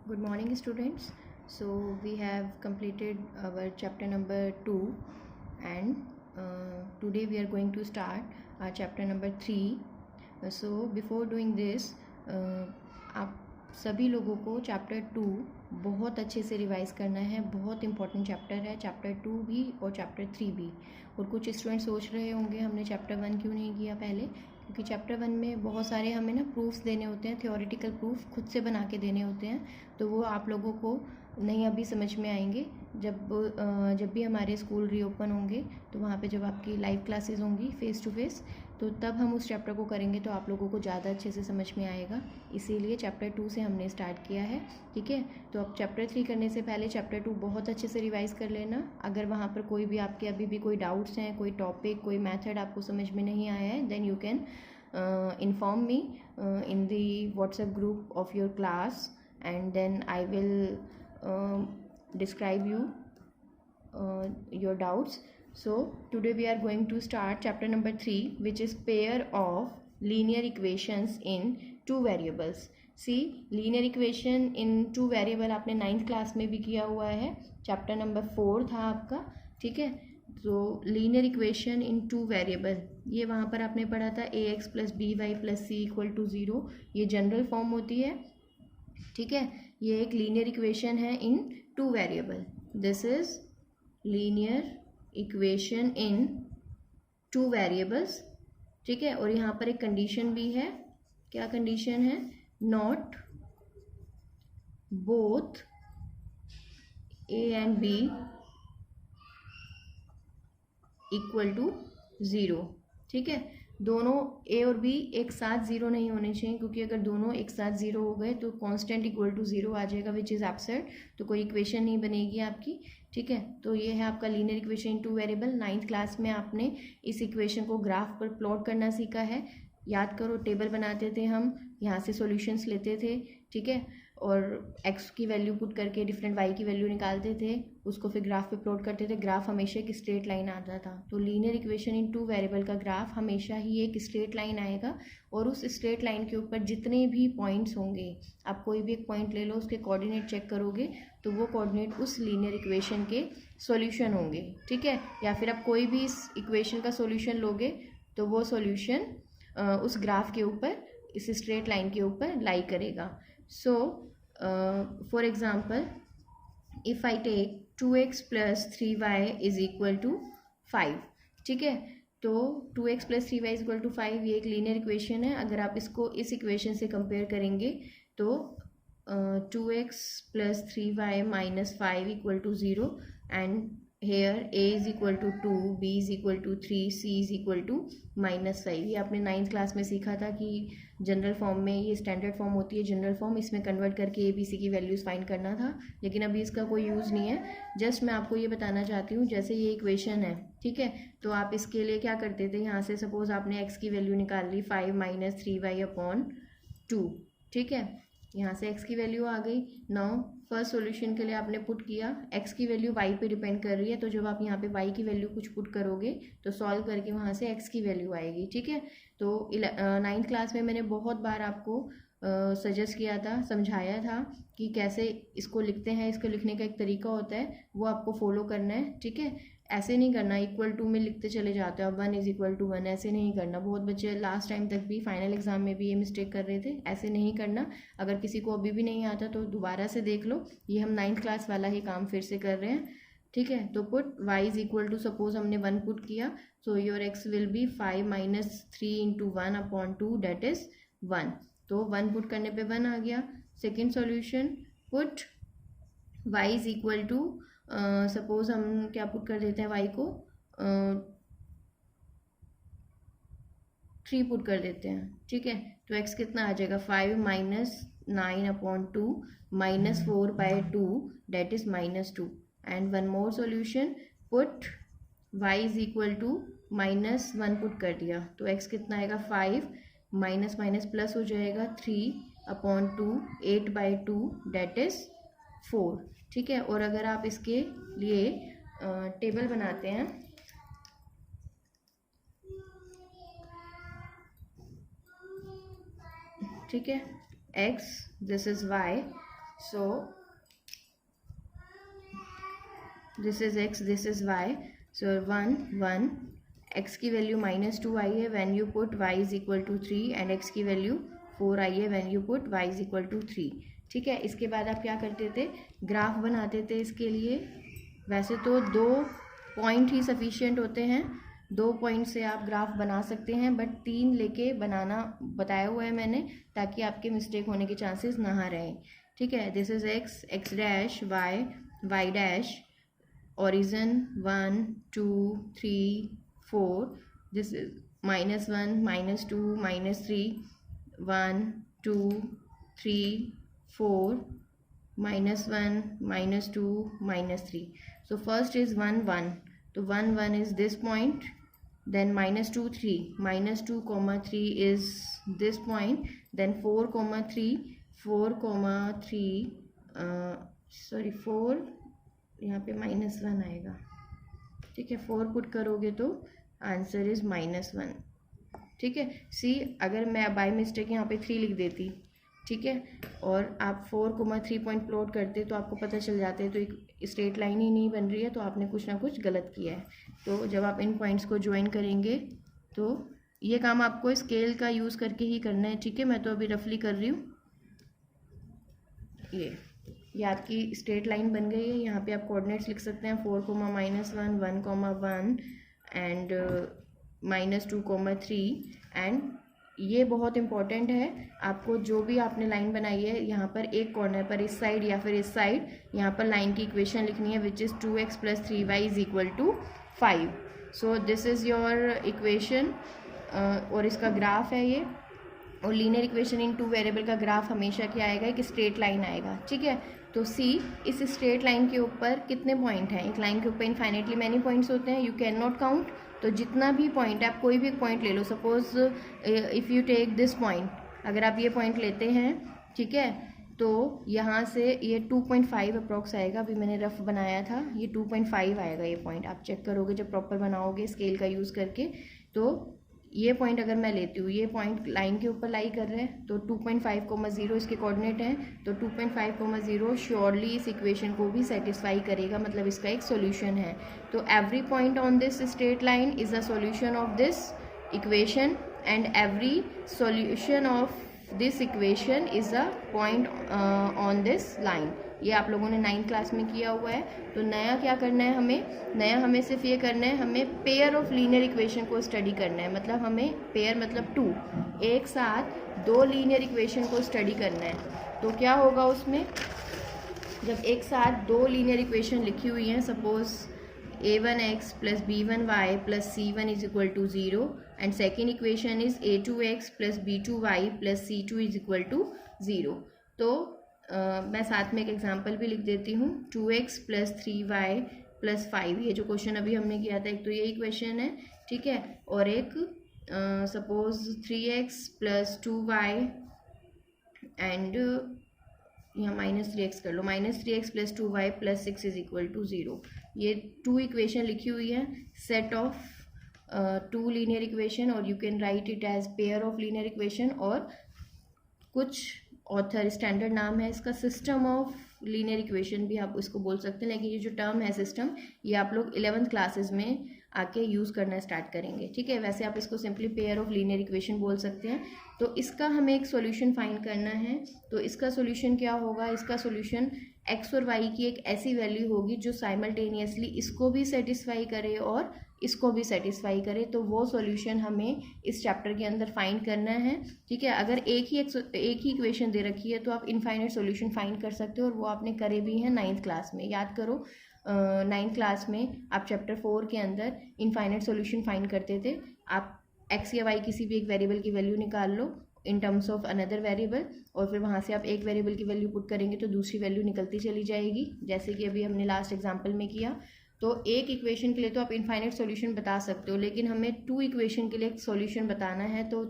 Good morning, students. So we have completed our chapter number 2, and today we are going to start our chapter number 3. So before doing this, आप सभी लोगों को chapter 2 बहुत अच्छे से revise करना है. बहुत इंपॉर्टेंट चैप्टर है चैप्टर 2 भी और चैप्टर 3 भी. और कुछ स्टूडेंट सोच रहे होंगे हमने चैप्टर 1 क्यों नहीं किया पहले, क्योंकि चैप्टर 1 में बहुत सारे हमें ना प्रूफ्स देने होते हैं, थियोरेटिकल प्रूफ खुद से बना के देने होते हैं. तो वो आप लोगों को नहीं अभी समझ में आएंगे. जब भी हमारे स्कूल रीओपन होंगे तो वहाँ पे जब आपकी लाइव क्लासेस होंगी फेस टू फेस, तो तब हम उस चैप्टर को करेंगे तो आप लोगों को ज़्यादा अच्छे से समझ में आएगा. इसीलिए चैप्टर 2 से हमने स्टार्ट किया है. ठीक है, तो अब चैप्टर 3 करने से पहले चैप्टर 2 बहुत अच्छे से रिवाइज कर लेना. अगर वहाँ पर कोई भी आपके अभी भी कोई डाउट्स हैं, कोई टॉपिक, कोई मेथड आपको समझ में नहीं आया है, then you can inform me in the WhatsApp group of your class, and then I will describe you your doubts. So today we are going to start chapter number 3, which is pair of linear equations in two variables. See, linear equation in two variable आपने 9th class में भी किया हुआ है. Chapter number 4 था आपका. ठीक है, तो linear equation in two variable, ये वहाँ पर आपने पढ़ा था ax plus b y plus c equal to 0. ये जनरल फॉर्म होती है. ठीक है, ये एक लीनियर इक्वेशन है in two variable. This is linear equation in two variables. ठीक है, और यहाँ पर एक कंडीशन भी है. क्या कंडीशन है? Not both a and b equal to 0. ठीक है, दोनों ए और बी एक साथ 0 नहीं होने चाहिए, क्योंकि अगर दोनों एक साथ 0 हो गए तो कांस्टेंट इक्वल टू 0 आ जाएगा, विच इज़ एब्सर्ड. तो कोई इक्वेशन नहीं बनेगी आपकी. ठीक है, तो ये है आपका linear equation in two variable. 9th class में आपने इस इक्वेशन को ग्राफ पर प्लॉट करना सीखा है. याद करो, टेबल बनाते थे हम, यहाँ से सॉल्यूशंस लेते थे. ठीक है, और x की वैल्यू पुट करके डिफरेंट y की वैल्यू निकालते थे, उसको फिर ग्राफ पे प्लॉट करते थे. ग्राफ हमेशा एक स्ट्रेट लाइन आता था. तो linear equation in two variable का ग्राफ हमेशा ही एक स्ट्रेट लाइन आएगा, और उस स्ट्रेट लाइन के ऊपर जितने भी पॉइंट्स होंगे, आप कोई भी एक पॉइंट ले लो, उसके कोऑर्डिनेट चेक करोगे तो वो कोऑर्डिनेट उस लीनियर इक्वेशन के सॉल्यूशन होंगे. ठीक है, या फिर आप कोई भी इस इक्वेशन का सॉल्यूशन लोगे तो वो सॉल्यूशन उस ग्राफ के ऊपर, इस स्ट्रेट लाइन के ऊपर लाई करेगा. So for example, if I take 2x plus 3y is equal to 5. ठीक है, तो 2x plus 3y is equal to 5 ये एक लीनियर इक्वेशन है. अगर आप इसको इस इक्वेशन से कंपेयर करेंगे तो 2x plus 3y minus 5 equal to 0, and here a is equal to 2, b is equal to 3, c is equal to -5. ये आपने 9th क्लास में सीखा था कि जनरल फॉर्म में ये स्टैंडर्ड फॉर्म होती है. जनरल फॉर्म, इसमें कन्वर्ट करके a b c की वैल्यूज़ फाइंड करना था, लेकिन अभी इसका कोई यूज़ नहीं है. जस्ट मैं आपको ये बताना चाहती हूँ, जैसे ये इक्वेशन है. ठीक है, तो आप इसके लिए क्या करते थे, यहाँ से सपोज आपने x की वैल्यू निकाल ली 5 माइनस 3y अपॉन 2. ठीक है, यहाँ से x की वैल्यू आ गई. नाउ फर्स्ट सॉल्यूशन के लिए आपने पुट किया, x की वैल्यू y पे डिपेंड कर रही है, तो जब आप यहाँ पे y की वैल्यू कुछ पुट करोगे तो सॉल्व करके वहाँ से x की वैल्यू आएगी. ठीक है, तो 9th क्लास में मैंने बहुत बार आपको सजेस्ट किया था, समझाया था कि कैसे इसको लिखते हैं. इसको लिखने का एक तरीका होता है, वो आपको फॉलो करना है. ठीक है, ऐसे नहीं करना इक्वल टू में लिखते चले जाते हो, 1 इज इक्वल टू 1, ऐसे नहीं करना. बहुत बच्चे लास्ट टाइम तक भी फाइनल एग्जाम में भी ये मिस्टेक कर रहे थे. ऐसे नहीं करना. अगर किसी को अभी भी नहीं आता तो दोबारा से देख लो. ये हम 9th क्लास वाला ही काम फिर से कर रहे हैं. ठीक है, तो put y is equal to, suppose हमने 1 पुट किया, so your x will be 5 minus 3 into 1 upon 2, that is 1. तो 1 पुट करने पे 1 आ गया. Second solution, put y is equal to, suppose हम क्या पुट कर देते हैं, y को 3 पुट कर देते हैं. ठीक है, तो x कितना आ जाएगा, 5 minus 9 upon 2 minus 4 by 2, that is -2. And one more solution, put y is equal to -1 put कर दिया, तो x कितना आएगा, 5 माइनस माइनस प्लस हो जाएगा 3 अपॉन 2, 8 बाई 2, डेट इज 4. ठीक है, और अगर आप इसके लिए टेबल बनाते हैं, ठीक है, x, this is y, so this is x, this is y. So 1 1, x की वैल्यू -2 आई है when you put y is equal to 3 and x की वैल्यू 4 आई है when you put y is equal to 3. ठीक है, इसके बाद आप क्या करते थे, ग्राफ बनाते थे इसके लिए. वैसे तो 2 पॉइंट ही सफिशिएंट होते हैं, 2 पॉइंट से आप ग्राफ बना सकते हैं, बट 3 लेके बनाना बताया हुआ है मैंने, ताकि आपके मिस्टेक होने के चांसेस ना रहें. ठीक है, this is x, x dash, y, y dash, origin 1 2 3 4. This is -1 -2 -3, 1 2 3 4, -1 -2 -3. So first is 1 1. So 1 1 is this point. Then -2 3, -2 3 is this point. Then 4 3, 4 3, sorry 4, यहाँ पे -1 आएगा. ठीक है, 4 पुट करोगे तो आंसर इज -1. ठीक है, सी अगर मैं बाय मिस्टेक यहाँ पे 3 लिख देती, ठीक है, और आप 4 3 पॉइंट प्लॉट करते तो आपको पता चल जाते, तो एक स्ट्रेट लाइन ही नहीं बन रही है, तो आपने कुछ ना कुछ गलत किया है. तो जब आप इन पॉइंट्स को ज्वाइन करेंगे तो ये काम आपको स्केल का यूज़ करके ही करना है. ठीक है, मैं तो अभी रफली कर रही हूँ. ये आपकी स्ट्रेट लाइन बन गई है. यहाँ पे आप कोऑर्डिनेट्स लिख सकते हैं 4 -1 1 1 एंड -2 3. एंड ये बहुत इंपॉर्टेंट है, आपको जो भी आपने लाइन बनाई है यहाँ पर एक कॉर्नर पर इस साइड या फिर इस साइड यहाँ पर लाइन की इक्वेशन लिखनी है, which is 2x + 3y is equal to 5. So this is your equation और इसका ग्राफ है ये. और लीनियर इक्वेशन इन 2 वेरिएबल का ग्राफ हमेशा क्या आएगा, एक स्ट्रेट लाइन आएगा. ठीक है, तो सी इस स्ट्रेट लाइन के ऊपर कितने पॉइंट हैं, एक लाइन के ऊपर इन्फाइनेटली मैनी पॉइंट्स होते हैं, यू कैन नॉट काउंट. तो जितना भी पॉइंट है, आप कोई भी पॉइंट ले लो, suppose if you take this point, अगर आप ये पॉइंट लेते हैं, ठीक है, तो यहाँ से ये 2.5 अप्रॉक्स आएगा. अभी मैंने रफ बनाया था, ये 2.5 आएगा ये पॉइंट. आप चेक करोगे जब प्रॉपर बनाओगे स्केल का यूज़ करके. तो ये पॉइंट अगर मैं लेती हूँ, ये पॉइंट लाइन के ऊपर लाई कर रहे हैं, तो 2.5, इसके कोऑर्डिनेट हैं, तो 2.5, श्योरली इस इक्वेशन को भी सेटिस्फाई करेगा, मतलब इसका एक सॉल्यूशन है. तो every point on this straight line is a solution of this equation, and every solution of this equation is a point on this line. ये आप लोगों ने 9th क्लास में किया हुआ है. तो नया क्या करना है हमें सिर्फ ये करना है, हमें पेयर ऑफ लीनियर इक्वेशन को स्टडी करना है. मतलब हमें पेयर मतलब 2, एक साथ 2 लीनियर इक्वेशन को स्टडी करना है. तो क्या होगा उसमें, जब एक साथ 2 लीनियर इक्वेशन लिखी हुई हैं, suppose a1x + b1y + c1 is equal to 0, and second equation is a2x + b2y + c2 is equal to 0. तो मैं साथ में एक एग्जांपल भी लिख देती हूँ. 2x + 3y + 5, ये जो क्वेश्चन अभी हमने किया था, एक तो यही क्वेश्चन है. ठीक है, और एक सपोज 3x + 2y एंड यहाँ -3x कर लो, -3x + 2y + 6 is equal to 0. ये 2 इक्वेशन लिखी हुई है, सेट ऑफ 2 लीनियर इक्वेशन, और you can write it as pair of linear equation. और कुछ ऑथर स्टैंडर्ड नाम है इसका, सिस्टम ऑफ लीनियर इक्वेशन भी आप इसको बोल सकते हैं. लेकिन ये जो टर्म है सिस्टम, ये आप लोग 11th क्लासेस में आके यूज़ करना स्टार्ट करेंगे. ठीक है, वैसे आप इसको simply pair of linear equation बोल सकते हैं. तो इसका हमें एक सॉल्यूशन फाइंड करना है. तो इसका सॉल्यूशन क्या होगा, इसका सॉल्यूशन x और y की एक ऐसी वैल्यू होगी जो साइमल्टेनियसली इसको भी सेटिस्फाई करे और इसको भी सेटिस्फाई करे. तो वो सॉल्यूशन हमें इस चैप्टर के अंदर फाइंड करना है. ठीक है, अगर एक ही इक्वेशन दे रखी है तो आप इनफाइनाइट सॉल्यूशन फाइंड कर सकते हो, और वो आपने करे भी हैं 9th क्लास में. याद करो, 9th क्लास में आप चैप्टर 4 के अंदर इनफाइनाइट सॉल्यूशन फाइंड करते थे. आप x या y किसी भी एक वेरिएबल की वैल्यू निकाल लो in terms of another variable, और फिर वहाँ से आप एक वेरिएबल की वैल्यू पुट करेंगे तो दूसरी वैल्यू निकलती चली जाएगी, जैसे कि अभी हमने लास्ट एग्जाम्पल में किया. तो एक इक्वेशन के लिए तो आप इनफाइनाइट सॉल्यूशन बता सकते हो, लेकिन हमें 2 इक्वेशन के लिए एक सॉल्यूशन बताना है. तो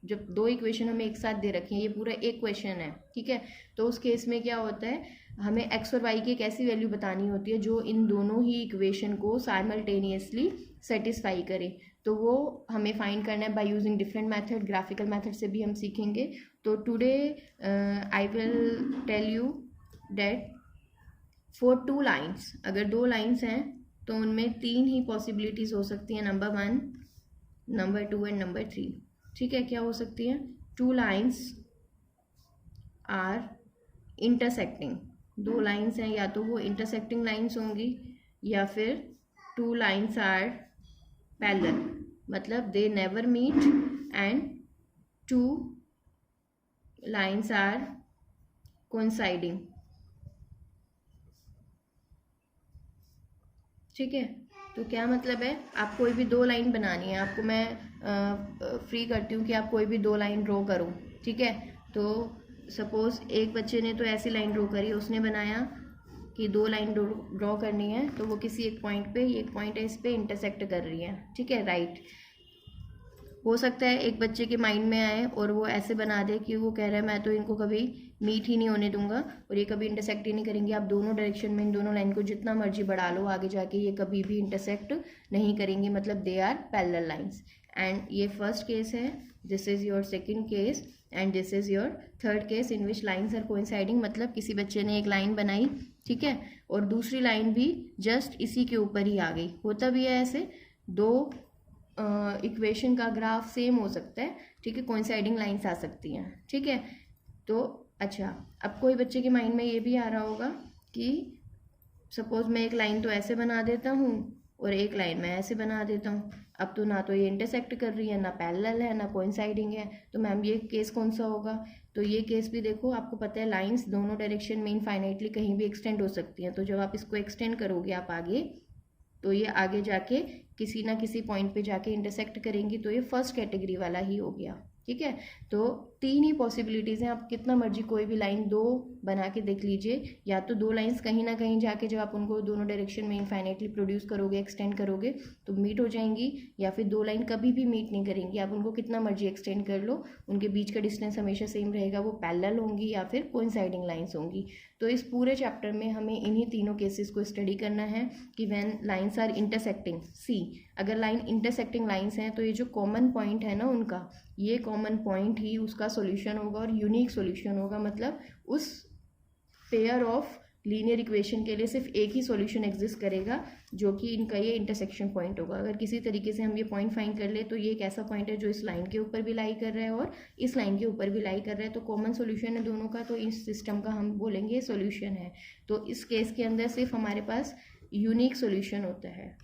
जब 2 इक्वेशन हमें एक साथ दे रखी हैं, ये पूरा एक क्वेश्चन है. ठीक है, तो उस केस में क्या होता है, हमें x और y की एक ऐसी वैल्यू बतानी होती है जो इन दोनों ही इक्वेशन को साइमल्टेनियसली सेटिस्फाई करे. तो वो हमें फाइंड करना है by using different method, graphical method से भी हम सीखेंगे. तो today I will tell you that for 2 lines, अगर 2 लाइन्स हैं तो उनमें 3 ही पॉसिबिलिटीज़ हो सकती हैं, नंबर 1, नंबर 2 एंड नंबर 3। ठीक है, क्या हो सकती है? 2 लाइन्स आर इंटरसेक्टिंग, 2 लाइन्स हैं, या तो वो इंटरसेक्टिंग लाइन्स होंगी या फिर 2 लाइन्स आर पैरेलल, मतलब they never meet and 2 lines are coinciding. ठीक है, तो क्या मतलब है, आप कोई भी 2 लाइन बनानी है, आपको मैं फ्री करती हूँ कि आप कोई भी 2 लाइन ड्रॉ करो। ठीक है, तो सपोज एक बच्चे ने तो ऐसी लाइन ड्रॉ करी, उसने बनाया कि 2 लाइन ड्रॉ करनी है, तो वो किसी एक पॉइंट पे, एक पॉइंट है इस पे इंटरसेक्ट कर रही है। ठीक है, राइट। हो सकता है एक बच्चे के माइंड में आए और वो ऐसे बना दे कि वो कह रहा है मैं तो इनको कभी मीट ही नहीं होने दूंगा और ये कभी इंटरसेक्ट ही नहीं करेंगे। आप दोनों डायरेक्शन में इन दोनों लाइन को जितना मर्जी बढ़ा लो, आगे जाके ये कभी भी इंटरसेक्ट नहीं करेंगे, मतलब they are parallel lines. And ये फर्स्ट केस है, this is your second case and this is your third case in which lines are coinciding. मतलब किसी बच्चे ने एक लाइन बनाई, ठीक है, और दूसरी लाइन भी जस्ट इसी के ऊपर ही आ गई। होता भी है ऐसे, 2 इक्वेशन का ग्राफ सेम हो सकता है, ठीक है, कोइंसाइडिंग लाइन्स आ सकती हैं। ठीक है, तो अच्छा, अब कोई बच्चे के माइंड में ये भी आ रहा होगा कि सपोज मैं एक लाइन तो ऐसे बना देता हूँ और एक लाइन मैं ऐसे बना देता हूँ, अब तो ना तो ये इंटरसेक्ट कर रही है, ना पैरेलल है, ना कोइंसाइडिंग है, तो मैम ये केस कौन सा होगा? तो ये केस भी देखो, आपको पता है लाइंस दोनों डायरेक्शन में इनफाइनाइटली कहीं भी एक्सटेंड हो सकती हैं, तो जब आप इसको एक्सटेंड करोगे आप आगे, तो ये आगे जाके किसी ना किसी पॉइंट पे जाके इंटरसेक्ट करेंगी, तो ये फर्स्ट कैटेगरी वाला ही हो गया। ठीक है, तो 3 ही पॉसिबिलिटीज़ हैं, आप कितना मर्जी कोई भी लाइन 2 बना के देख लीजिए, या तो 2 लाइंस कहीं ना कहीं जाके जब आप उनको दोनों डायरेक्शन में इनफाइनाइटली प्रोड्यूस करोगे, एक्सटेंड करोगे, तो मीट हो जाएंगी, या फिर 2 लाइन कभी भी मीट नहीं करेंगी, आप उनको कितना मर्जी एक्सटेंड कर लो, उनके बीच का डिस्टेंस हमेशा सेम रहेगा, वो पैरेलल होंगी या फिर कोइंसाइडिंग लाइन्स होंगी। तो इस पूरे चैप्टर में हमें इन्हीं तीनों केसेस को स्टडी करना है कि व्हेन लाइन्स आर इंटरसेक्टिंग, सी अगर लाइन इंटरसेक्टिंग लाइन्स हैं तो ये जो कॉमन पॉइंट है ना उनका, ये कॉमन पॉइंट ही उसका सॉल्यूशन होगा और यूनिक सॉल्यूशन होगा, मतलब उस पेयर ऑफ लीनियर इक्वेशन के लिए सिर्फ एक ही सॉल्यूशन एग्जिस्ट करेगा जो कि इनका ये इंटरसेक्शन पॉइंट होगा। अगर किसी तरीके से हम ये पॉइंट फाइंड कर ले तो ये एक ऐसा पॉइंट है जो इस लाइन के ऊपर भी लाई कर रहा है और इस लाइन के ऊपर भी लाई कर रहा है, तो कॉमन सॉल्यूशन है दोनों का, तो इस सिस्टम का हम बोलेंगे सॉल्यूशन है। तो इस केस के अंदर सिर्फ हमारे पास यूनिक सॉल्यूशन होता है।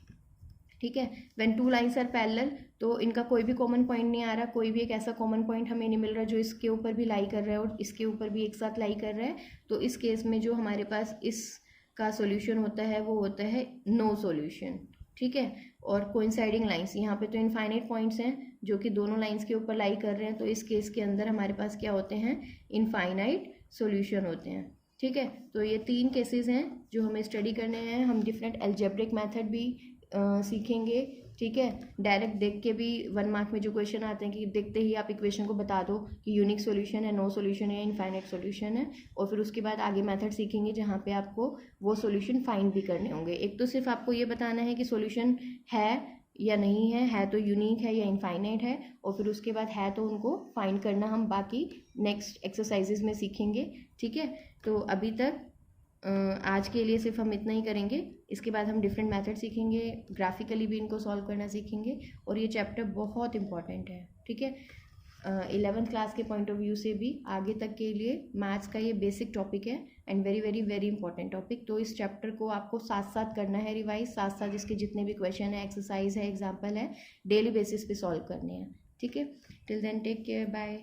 ठीक है, व्हेन 2 लाइन्स आर पैरेलल, तो इनका कोई भी कॉमन पॉइंट नहीं आ रहा, कोई भी एक ऐसा कॉमन पॉइंट हमें नहीं मिल रहा जो इसके ऊपर भी लाई कर रहा है और इसके ऊपर भी एक साथ लाई कर रहा है, तो इस केस में जो हमारे पास इसका सॉल्यूशन होता है वो होता है नो सॉल्यूशन। ठीक है, और कोइंसाइडिंग लाइंस, यहाँ पे तो इनफाइनाइट पॉइंट्स हैं जो कि दोनों लाइंस के ऊपर लाई कर रहे हैं, तो इस केस के अंदर हमारे पास क्या होते हैं? इनफाइनाइट सॉल्यूशन होते हैं। ठीक है, तो ये 3 केसेस हैं जो हमें स्टडी करने हैं। हम डिफरेंट एल्जेब्रिक मेथड भी सीखेंगे। ठीक है, डायरेक्ट देख के भी 1 मार्क में जो क्वेश्चन आते हैं कि देखते ही आप इक्वेशन को बता दो कि यूनिक सॉल्यूशन है, नो सॉल्यूशन है, इनफाइनाइट सॉल्यूशन है, और फिर उसके बाद आगे मेथड सीखेंगे जहाँ पे आपको वो सॉल्यूशन फाइंड भी करने होंगे। एक तो सिर्फ आपको ये बताना है कि सॉल्यूशन है या नहीं है तो यूनिक है या इनफाइनाइट है, और फिर उसके बाद है तो उनको फाइंड करना हम बाकी नेक्स्ट एक्सरसाइजेज में सीखेंगे। ठीक है, तो अभी तक आज के लिए सिर्फ हम इतना ही करेंगे। इसके बाद हम डिफरेंट मेथड सीखेंगे, ग्राफिकली भी इनको सॉल्व करना सीखेंगे, और ये चैप्टर बहुत इंपॉर्टेंट है। ठीक है, 11th क्लास के पॉइंट ऑफ व्यू से भी आगे तक के लिए मैथ्स का ये बेसिक टॉपिक है and very very very important topic. तो इस चैप्टर को आपको साथ साथ करना है रिवाइज, साथ साथ इसके जितने भी क्वेश्चन है, एक्सरसाइज है, एग्जाम्पल है, डेली बेसिस पे सॉल्व करने हैं। ठीक है, till then take care, bye.